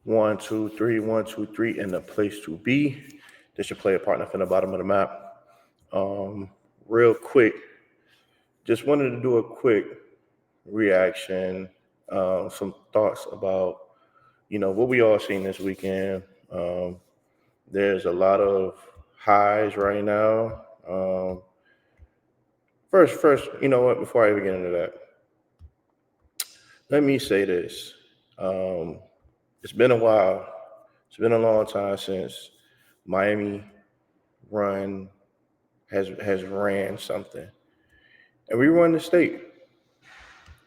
One, two, three, one, two, three, and the place to be. This your player partner from the bottom of the map. Um, Real quick, just wanted to do a quick reaction, some thoughts about what we all seen this weekend. Um, there's a lot of highs right now. First, you know what? Before I even get into that, let me say this. Um, it's been a while. It's been a long time since Miami run has ran something, and we run the state.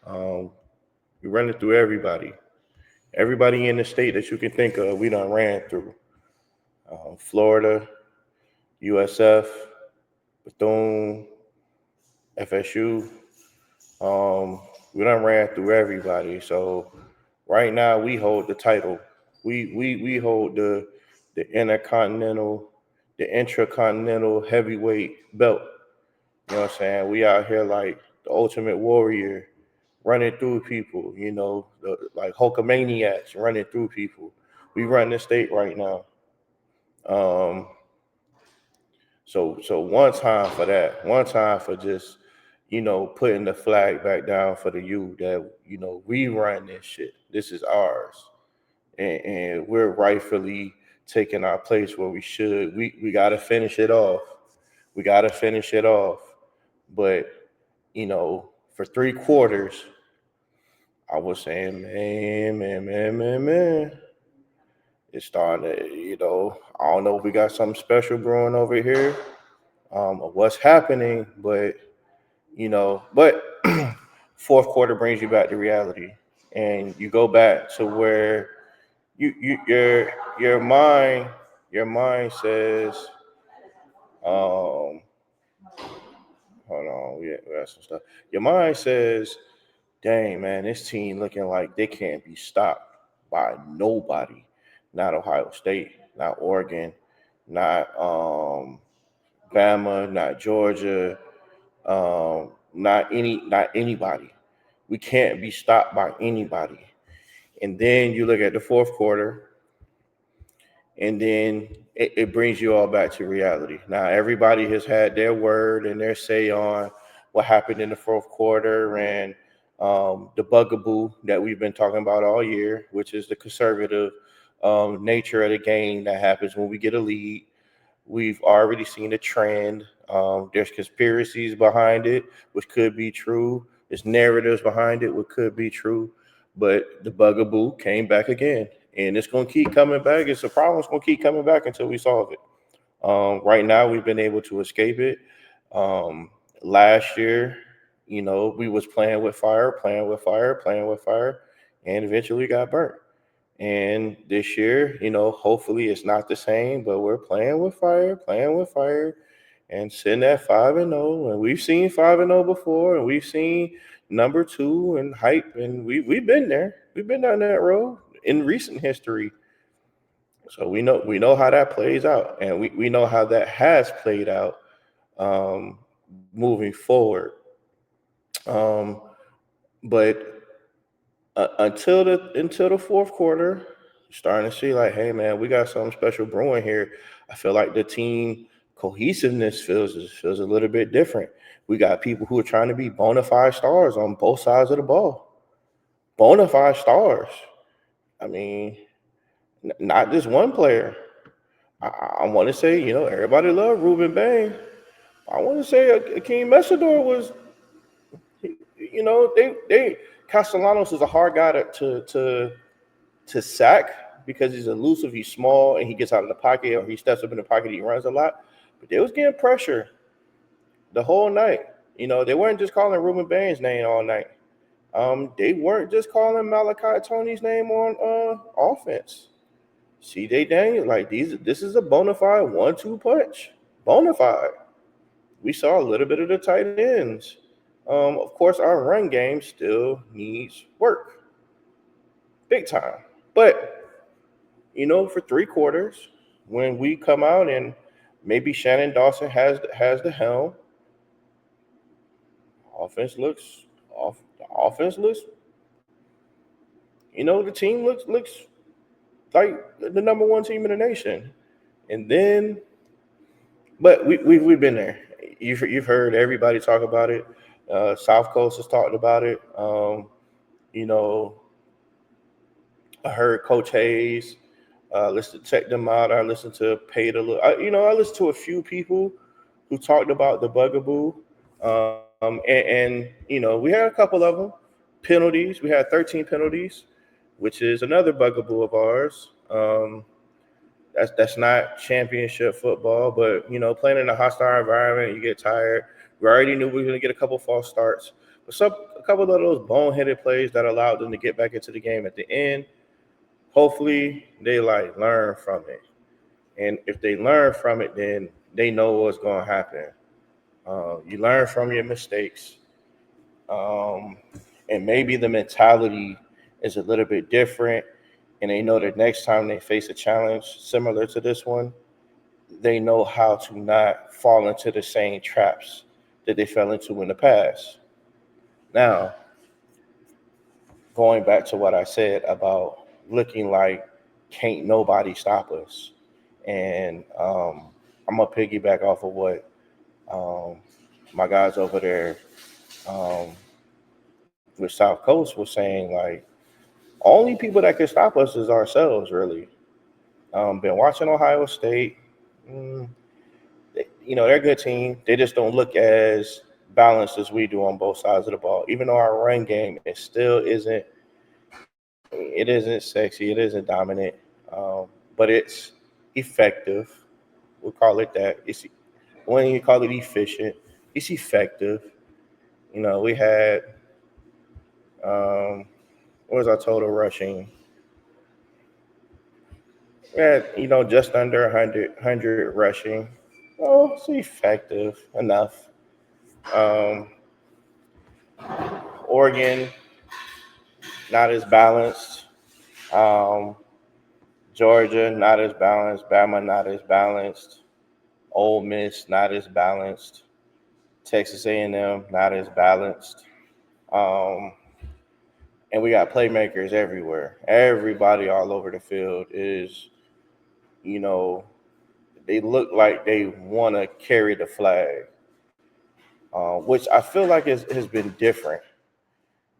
Um, we run it through everybody. Everybody in the state that you can think of, we done ran through. Florida, USF, Bethune, FSU. We done ran through everybody. So right now we hold the title. We hold the intercontinental, the intracontinental heavyweight belt. You know what I'm saying? We out here like the ultimate warrior, running through people. Like Hulkamaniacs running through people. We run the state right now. Um, so one time for that. One time for just putting the flag back down for the youth that we run this shit. This is ours, and we're rightfully taking our place where we should. We got to finish it off. We got to finish it off. But for 3 quarters, I was saying, man. It's starting to, I don't know if we got something special brewing over here, of what's happening, but but fourth quarter brings you back to reality, and you go back to where your mind says, um, hold on, we got some stuff. Your mind says, dang man, this team looking like they can't be stopped by nobody. Not Ohio State, not Oregon, not Bama, not Georgia, not anybody. We can't be stopped by anybody. And then you look at the fourth quarter, and then it brings you all back to reality. Now everybody has had their word and their say on what happened in the fourth quarter, and the bugaboo that we've been talking about all year, which is the conservative nature of the game that happens when we get a lead. We've already seen a trend. There's conspiracies behind it, which could be true. There's narratives behind it, which could be true. But the bugaboo came back again, and it's going to keep coming back. It's a problem. It's going to keep coming back until we solve it. Right now, we've been able to escape it. Um, Last year, we was playing with fire, playing with fire, playing with fire, and eventually got burnt. And this year, hopefully it's not the same, but we're playing with fire, and sitting at 5-0. And we've seen 5-0 before, and we've seen number two and hype, and we've been there. We've been down that road in recent history. So we know how that plays out, and we know how that has played out, um, moving forward. Um, but until the fourth quarter, starting to see like, hey man, we got something special brewing here. I feel like the team cohesiveness feels a little bit different. We got people who are trying to be bona fide stars on both sides of the ball. Bona fide stars. I mean, not just one player. I want to say, everybody loved Ruben Bain. I want to say Akeem Messador was, they Castellanos is a hard guy to sack because he's elusive, he's small, and he gets out of the pocket or he steps up in the pocket, he runs a lot. But they was getting pressure the whole night. They weren't just calling Ruben Bain's name all night. They weren't just calling Malachi Tony's name on offense. CJ Daniel, like this is a bona fide 1-2 punch. Bona fide. We saw a little bit of the tight ends. Of course, our run game still needs work, big time. But for 3 quarters, when we come out and maybe Shannon Dawson has the helm, offense looks off. The offense looks. The team looks like the number one team in the nation. And then, but we've been there. You've heard everybody talk about it. South Coast has talked about it. You know, I heard Coach Hayes. Listen, check them out. I listened to Paid a little. I listened to a few people who talked about the bugaboo. And we had a couple of them. Penalties. We had 13 penalties, which is another bugaboo of ours. That's not championship football, but playing in a hostile environment, you get tired. We already knew we were going to get a couple false starts, but a couple of those boneheaded plays that allowed them to get back into the game at the end. Hopefully, they learn from it, and if they learn from it, then they know what's going to happen. You learn from your mistakes, um, and maybe the mentality is a little bit different, and they know that next time they face a challenge similar to this one, they know how to not fall into the same traps that they fell into in the past. Now, going back to what I said about looking like can't nobody stop us, and I'm gonna piggyback off of what um, my guys over there um, with South Coast was saying. Like, only people that can stop us is ourselves, really. Been watching Ohio State. Mm, they're a good team. They just don't look as balanced as we do on both sides of the ball. Even though our run game it still isn't, it isn't sexy, it isn't dominant, but it's effective. We'll call it that. It's when you call it efficient, it's effective. We had what was our total rushing? We had just under 100 rushing. Oh, it's effective enough. Um, Oregon not as balanced. Um, Georgia not as balanced. Bama not as balanced. Ole Miss not as balanced. Texas A&M not as balanced. Um, and we got playmakers everywhere. Everybody all over the field is, you know, they look like they want to carry the flag, which I feel like has been different.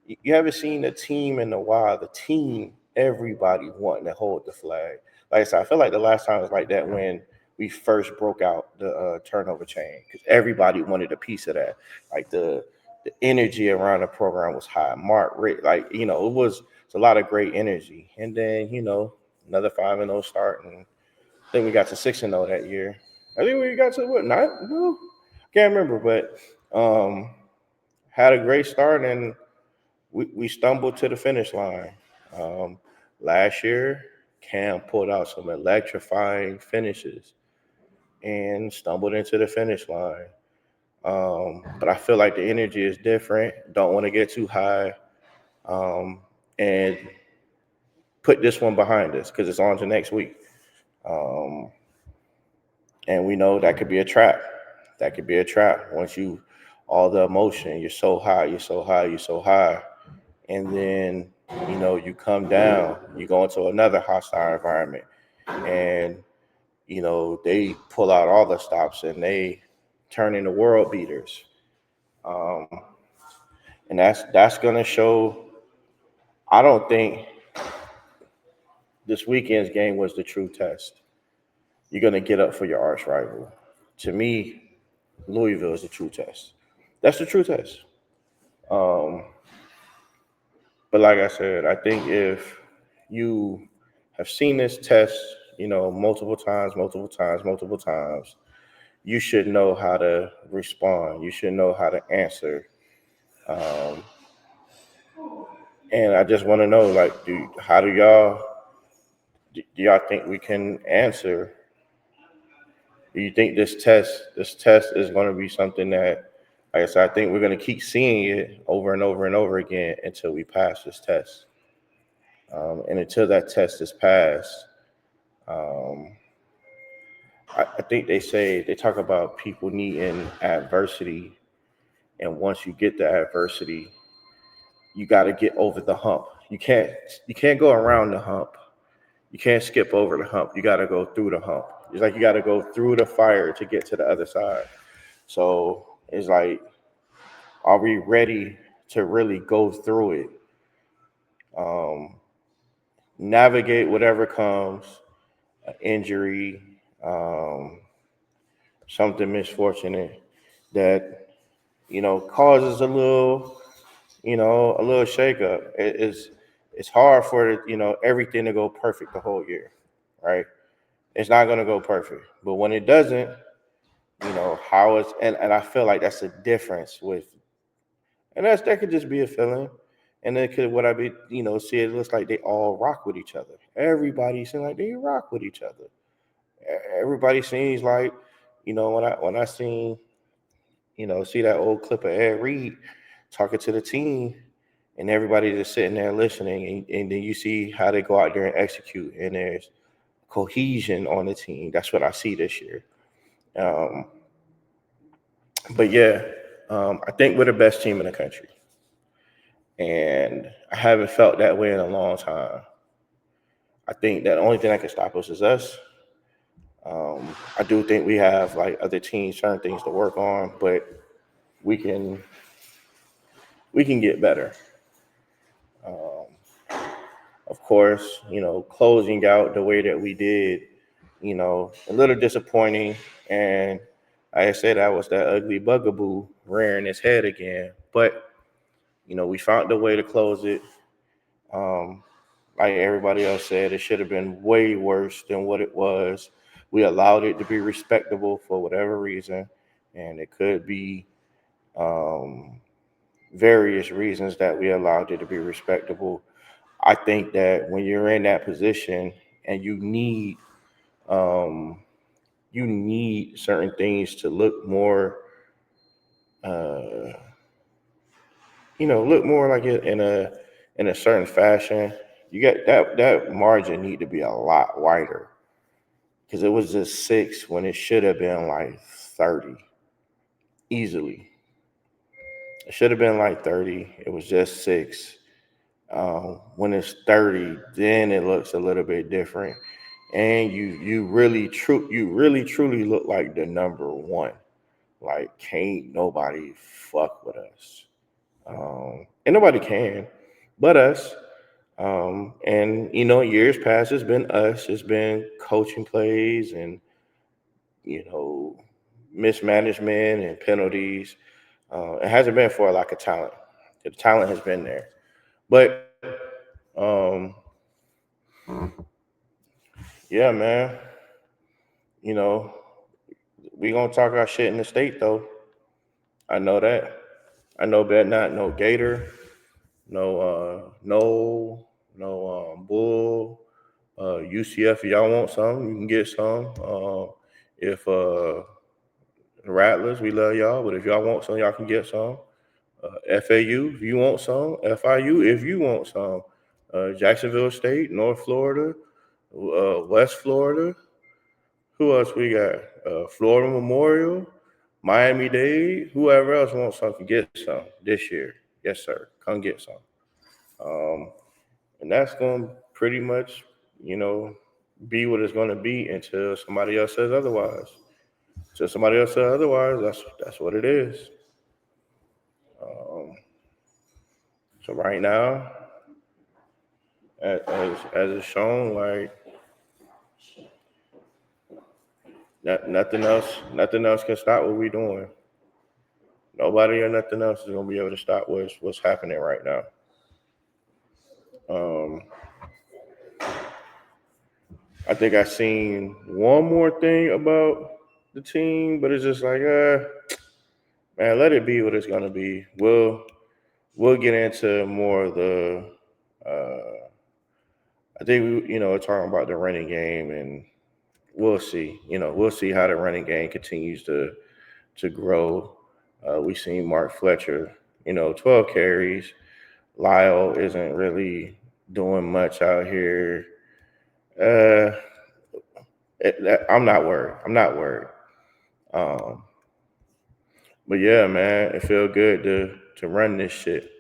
You haven't seen a team in a while. The team, everybody wanting to hold the flag. Like I said, I feel like the last time was like that when we first broke out the turnover chain because everybody wanted a piece of that. Like the energy around the program was high. Mark Rick, it's a lot of great energy. And then another 5-0 start, and I think we got to 6-0 that year. I think we got to what 9? No, can't remember, but had a great start and we stumbled to the finish line. Um, Last year, Cam pulled out some electrifying finishes and stumbled into the finish line. But I feel like the energy is different. Don't want to get too high, um, and put this one behind us because it's on to next week. Um, and we know that could be a trap. That could be a trap once all the emotion, you're so high, you're so high, you're so high, and then you come down, you go into another hostile environment, and they pull out all the stops and they turn into world beaters, um, and that's gonna show. I don't think this weekend's game was the true test. You're gonna get up for your arch rival. To me, Louisville is the true test. That's the true test. Um, but like I said, I think if you have seen this test, multiple times, multiple times, multiple times, you should know how to respond. You should know how to answer. Um, and I just want to know, like, do y'all think we can answer? Do you think this test is going to be something that, like I said, I think we're going to keep seeing it over and over and over again until we pass this test. And until that test is passed, um, I think they talk about people needing adversity, and once you get the adversity, you got to get over the hump. You can't go around the hump. You can't skip over the hump. You got to go through the hump. It's like you got to go through the fire to get to the other side. So it's like, are we ready to really go through it? Um, Navigate whatever comes, injury, um, something misfortunate that causes a little shakeup. It's hard for everything to go perfect the whole year, right? It's not gonna go perfect, but when it doesn't, how it's and I feel like that's a difference with, and that could just be a feeling, and then could what I be see it looks like they all rock with each other. Everybody seems like they rock with each other. Everybody seems like when I seen see that old clip of Ed Reed talking to the team, and everybody just sitting there listening, and then you see how they go out there and execute, and there's cohesion on the team. That's what I see this year. Um, but yeah, I think we're the best team in the country, and I haven't felt that way in a long time. I think that the only thing that can stop us is us. I do think we have like other teams, certain things to work on, but we can we can get better. Um, of course, closing out the way that we did, a little disappointing. And like I said, that was that ugly bugaboo rearing its head again. But, we found a way to close it. Um, like everybody else said, it should have been way worse than what it was. We allowed it to be respectable for whatever reason. And it could be um, various reasons that we allowed it to be respectable. I think that when you're in that position and um, you need certain things to look more, uh, look more like it in a certain fashion. You get that margin need to be a lot wider because it was just 6 when it should have been like 30 easily. It should have been like 30. It was just 6. When it's 30, then it looks a little bit different, and you really truly look like the number one. Like, can't nobody fuck with us, and nobody can, but us. And years past, it's been us. It's been coaching plays and you know mismanagement and penalties. It hasn't been for a lack of talent. The talent has been there, but um, yeah, man. You know, we gonna talk our shit in the state though. I know that. I know that not no Gator, no Bull, UCF. If y'all want some, you can get some. If Rattlers, we love y'all, but if y'all want some, y'all can get some. FAU, if you want some. FIU, if you want some. Jacksonville State, North Florida, West Florida. Who else we got? Florida Memorial, Miami Dade. Whoever else wants some can get some this year. Yes, sir. Come get some. Um, and that's going to pretty much, you know, be what it's going to be until somebody else says otherwise. Until somebody else says otherwise, that's what it is. Um, so right now, as it's shown, like nothing else can stop what we're doing. Nobody or nothing else is gonna be able to stop what's happening right now. Um, I think I seen one more thing about the team, but it's just like, man, let it be what it's gonna be. We'll get into more of the. Uh, I think we're talking about the running game, and we'll see. We'll see how the running game continues to grow. We've seen Mark Fletcher, 12 carries. Lyle isn't really doing much out here. Uh, I'm not worried. I'm not worried. Um, but yeah, man, it feels good to run this shit.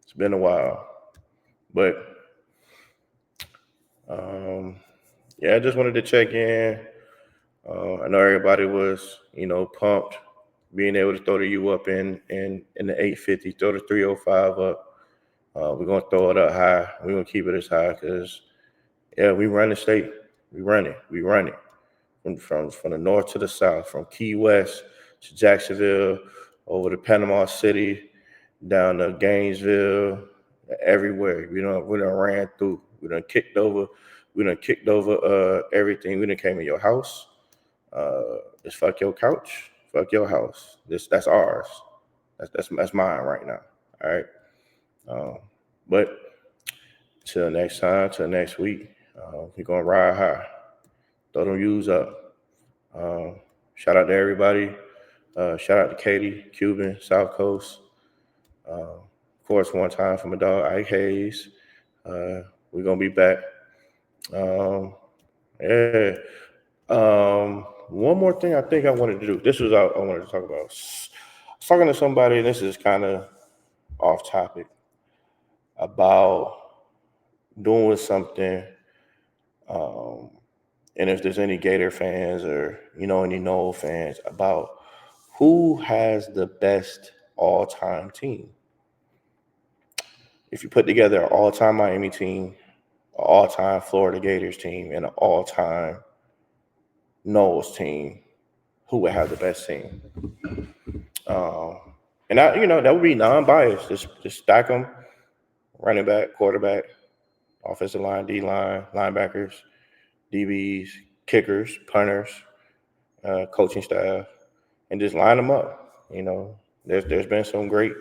It's been a while, but Yeah, I just wanted to check in. I know everybody was, pumped, being able to throw the U up in the 850, throw the 305 up. We're gonna throw it up high. We're gonna keep it as high because yeah, we run the state. We run it. We run it from the north to the south, from Key West to Jacksonville, over to Panama City, down to Gainesville, everywhere. We done ran through. We done kicked over everything. We done came in your house. Just fuck your couch, fuck your house. That's ours. That's mine right now. All right. Um, but till next time, till next week, we're gonna ride high. Throw them U's up. Shout out to everybody. Shout out to Katie, Cuban, South Coast. Of course, one time for my dog Ike Hayes. We're gonna be back. Um, yeah. One more thing I think I wanted to do. This was I wanted to talk about. I was talking to somebody, and this is kind of off topic about doing something. Um, and if there's any Gator fans or any Noel fans about who has the best all-time team. If you put together an all-time Miami team, an all-time Florida Gators team, and an all-time Noles team, who would have the best team? Um, and that would be non-biased. Just stack them: running back, quarterback, offensive line, D line, linebackers, DBs, kickers, punters, coaching staff, and just line them up. There's been some great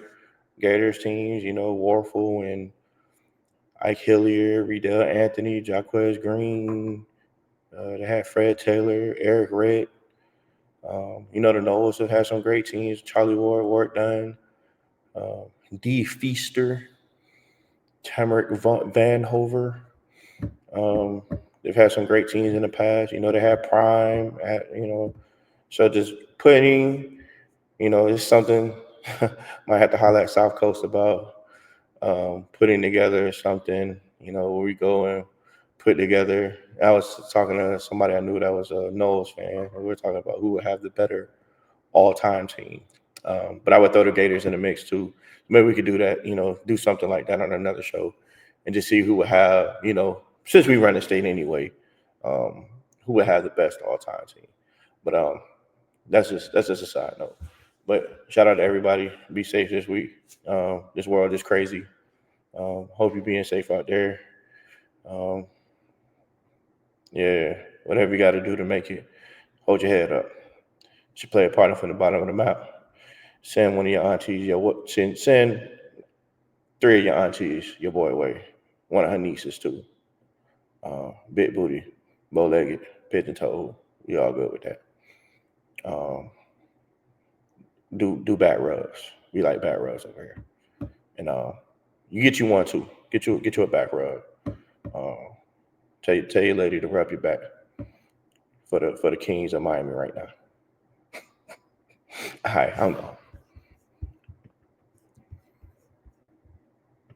Gators teams. Warfel and Ike Hilliard, Riddell Anthony, Jaquez Green. They had Fred Taylor, Eric Red. The Noles have had some great teams. Charlie Ward, Work Done, D Feaster, Tamarick Van Hover. They've had some great teams in the past. They had Prime. So just putting, it's something might have to highlight South Coast about putting together something, where we go and put together. I was talking to somebody I knew that was a Knowles fan, and we were talking about who would have the better all-time team. But I would throw the Gators in the mix too. Maybe we could do that, do something like that on another show and just see who would have, since we run the state anyway, who would have the best all-time team. But that's just a side note. But shout out to everybody. Be safe this week. This world is crazy. Hope you're being safe out there. Yeah, whatever you got to do to make it, hold your head up. You should play a partner from the bottom of the map. Send one of your aunties, send 3 of your aunties your boy way. One of her nieces too. Big booty, bow-legged, pigeon toe. We all good with that. Do back rubs. We like back rubs over here. And you get you one too. Get you a back rub. Tell your lady to rub your back for the Kings of Miami right now. All right, I'm gone.